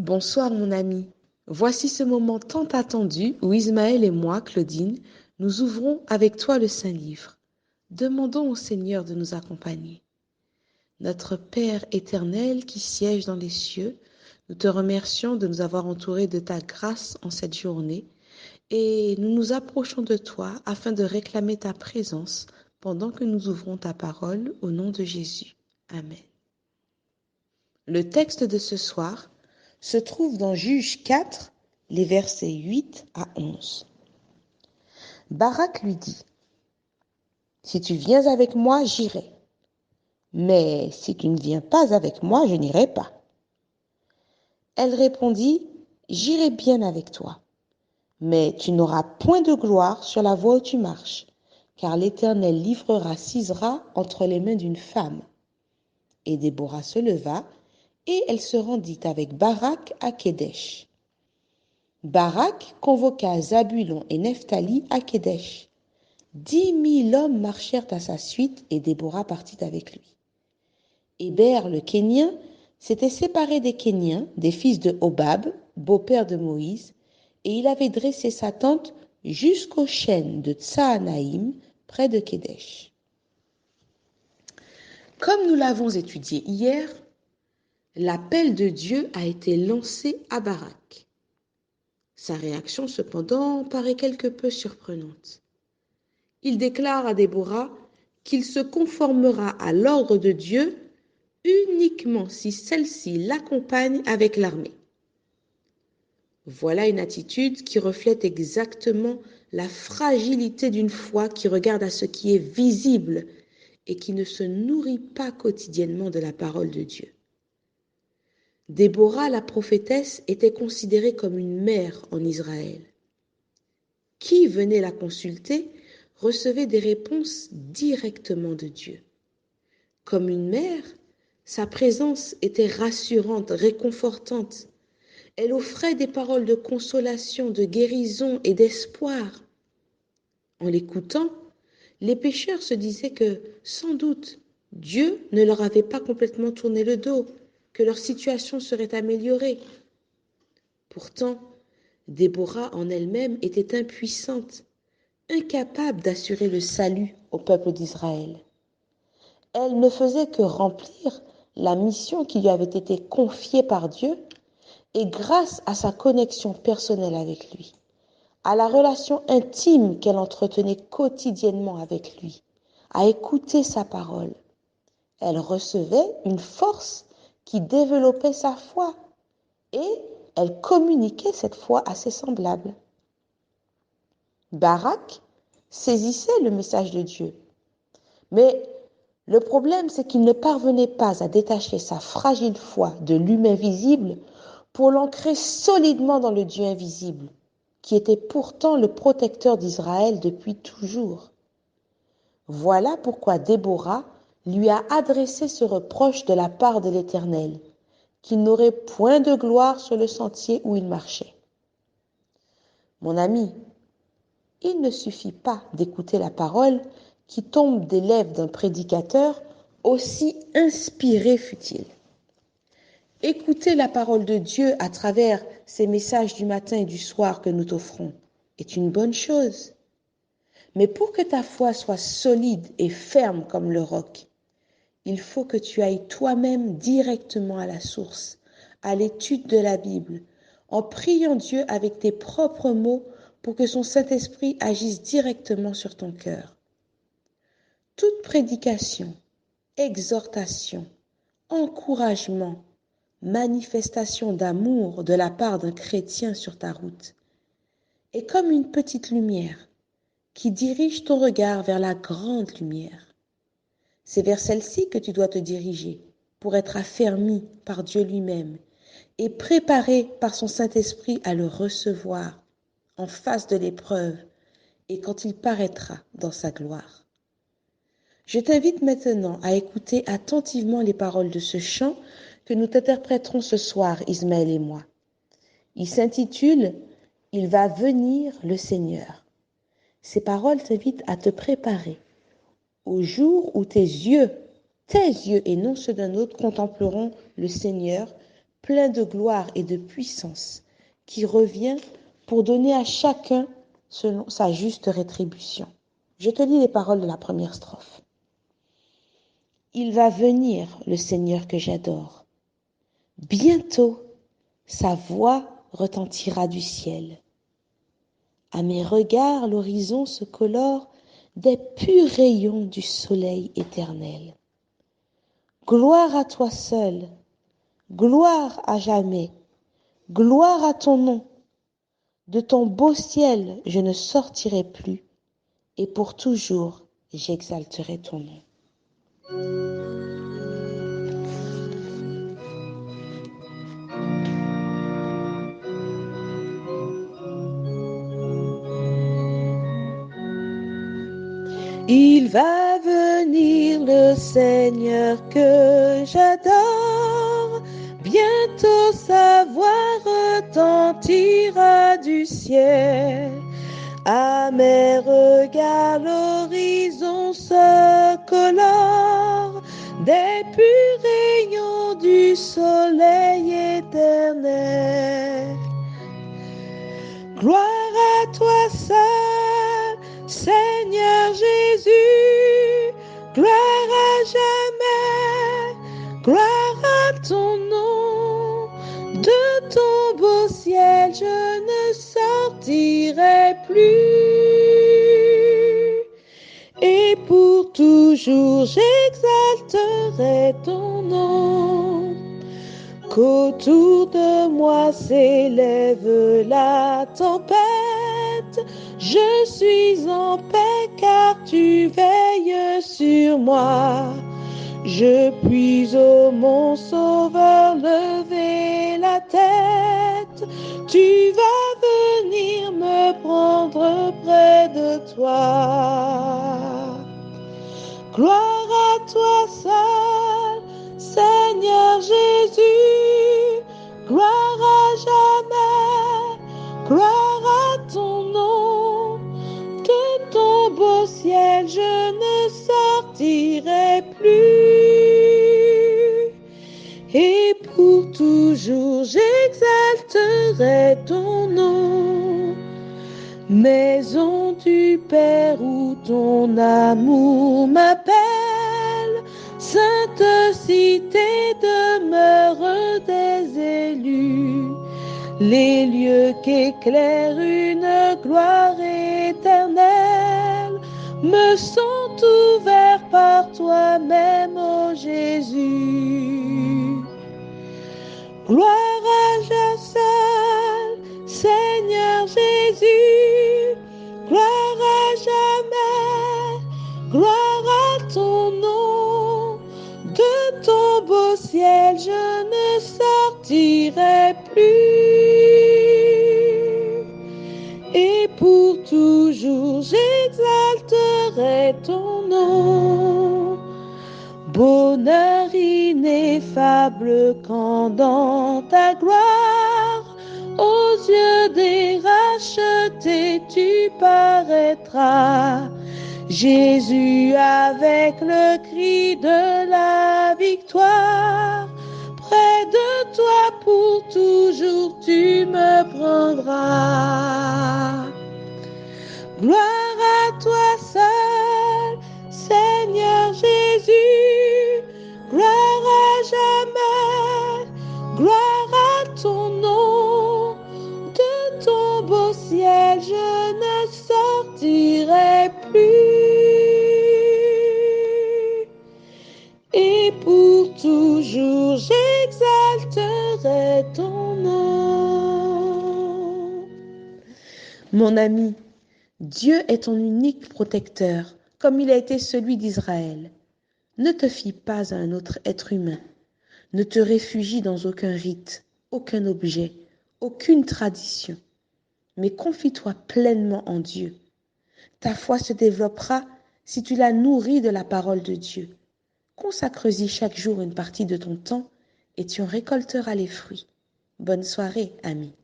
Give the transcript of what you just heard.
Bonsoir mon ami. Voici ce moment tant attendu où Ismaël et moi, Claudine, nous ouvrons avec toi le Saint-Livre. Demandons au Seigneur de nous accompagner. Notre Père éternel qui siège dans les cieux, nous te remercions de nous avoir entourés de ta grâce en cette journée et nous nous approchons de toi afin de réclamer ta présence pendant que nous ouvrons ta parole au nom de Jésus. Amen. Le texte de ce soir se trouve dans Juges 4, les versets 8 à 11. Barak lui dit, « Si tu viens avec moi, j'irai. Mais si tu ne viens pas avec moi, je n'irai pas. » Elle répondit, « J'irai bien avec toi. Mais tu n'auras point de gloire sur la voie où tu marches, car l'Éternel livrera Sisera entre les mains d'une femme. » Et Déborah se leva, et elle se rendit avec Barak à Kédesh. Barak convoqua Zabulon et Nephtali à Kédesh. 10 000 hommes marchèrent à sa suite et Déborah partit avec lui. Héber le Kénien s'était séparé des Kéniens, des fils de Hobab, beau-père de Moïse, et il avait dressé sa tente jusqu'aux chênes de Tsaanaïm, près de Kédesh. Comme nous l'avons étudié hier, l'appel de Dieu a été lancé à Barak. Sa réaction, cependant, paraît quelque peu surprenante. Il déclare à Déborah qu'il se conformera à l'ordre de Dieu uniquement si celle-ci l'accompagne avec l'armée. Voilà une attitude qui reflète exactement la fragilité d'une foi qui regarde à ce qui est visible et qui ne se nourrit pas quotidiennement de la parole de Dieu. Déborah, la prophétesse, était considérée comme une mère en Israël. Qui venait la consulter recevait des réponses directement de Dieu. Comme une mère, sa présence était rassurante, réconfortante. Elle offrait des paroles de consolation, de guérison et d'espoir. En l'écoutant, les pécheurs se disaient que, sans doute, Dieu ne leur avait pas complètement tourné le dos, que leur situation serait améliorée. Pourtant, Déborah en elle-même était impuissante, incapable d'assurer le salut au peuple d'Israël. Elle ne faisait que remplir la mission qui lui avait été confiée par Dieu et grâce à sa connexion personnelle avec lui, à la relation intime qu'elle entretenait quotidiennement avec lui, à écouter sa parole, elle recevait une force qui développait sa foi et elle communiquait cette foi à ses semblables. Barak saisissait le message de Dieu, mais le problème, c'est qu'il ne parvenait pas à détacher sa fragile foi de l'humain visible pour l'ancrer solidement dans le Dieu invisible, qui était pourtant le protecteur d'Israël depuis toujours. Voilà pourquoi Déborah lui a adressé ce reproche de la part de l'Éternel, qu'il n'aurait point de gloire sur le sentier où il marchait. Mon ami, il ne suffit pas d'écouter la parole qui tombe des lèvres d'un prédicateur, aussi inspiré fût-il. Écouter la parole de Dieu à travers ces messages du matin et du soir que nous t'offrons est une bonne chose. Mais pour que ta foi soit solide et ferme comme le roc, il faut que tu ailles toi-même directement à la source, à l'étude de la Bible, en priant Dieu avec tes propres mots pour que son Saint-Esprit agisse directement sur ton cœur. Toute prédication, exhortation, encouragement, manifestation d'amour de la part d'un chrétien sur ta route est comme une petite lumière qui dirige ton regard vers la grande lumière. C'est vers celle-ci que tu dois te diriger pour être affermi par Dieu lui-même et préparé par son Saint-Esprit à le recevoir en face de l'épreuve et quand il paraîtra dans sa gloire. Je t'invite maintenant à écouter attentivement les paroles de ce chant que nous t'interpréterons ce soir, Ismaël et moi. Il s'intitule « Il va venir le Seigneur ». Ces paroles t'invitent à te préparer au jour où tes yeux et non ceux d'un autre contempleront le Seigneur plein de gloire et de puissance, qui revient pour donner à chacun selon sa juste rétribution. Je te lis les paroles de la première strophe. Il va venir, le Seigneur que j'adore. Bientôt, sa voix retentira du ciel. À mes regards, l'horizon se colore des purs rayons du soleil éternel. Gloire à toi seul, gloire à jamais, gloire à ton nom. De ton beau ciel, je ne sortirai plus, et pour toujours, j'exalterai ton nom. Il va venir le Seigneur que j'adore, bientôt sa voix retentira du ciel. À mes regards l'horizon se colore des purs rayons du soleil éternel. Gloire à toi seul, Seigneur Jésus, gloire à jamais, gloire à ton nom. De ton beau ciel, je ne sortirai plus. Et pour toujours, j'exalterai ton nom. Qu'autour de moi s'élève la tempête, je suis en paix car tu veilles sur moi. Je puis ô mon sauveur lever la tête, tu vas venir me prendre près de toi. Gloire à toi seul, Seigneur Jésus, gloire à jamais, gloire à ton nom. De ton beau ciel, je ne sortirai plus. Et pour toujours, j'exalterai ton nom. Maison du Père où ton amour m'appelle, sainte cité demeure des élus, les lieux qu'éclaire une gloire éternelle me sont ouverts par toi-même, ô Jésus. Gloire à Dieu seul, Seigneur Jésus, gloire à jamais, gloire à ton nom. De ton beau ciel, je ne sortirai plus. Et pour toujours, j'exalterai ton nom. Bonheur ineffable quand dans ta gloire, aux yeux des rachetés tu paraîtras. Jésus avec le cri de la victoire, près de toi pour toujours tu me prendras. Gloire à toi seul, Seigneur Jésus, gloire à jamais, gloire à ton nom. De ton beau ciel, je ne sortirai plus. Et pour toujours, j'exalterai ton nom. Mon ami, Dieu est ton unique protecteur, comme il a été celui d'Israël. Ne te fie pas à un autre être humain. Ne te réfugie dans aucun rite, aucun objet, aucune tradition. Mais confie-toi pleinement en Dieu. Ta foi se développera si tu la nourris de la parole de Dieu. Consacre-y chaque jour une partie de ton temps et tu en récolteras les fruits. Bonne soirée, amis.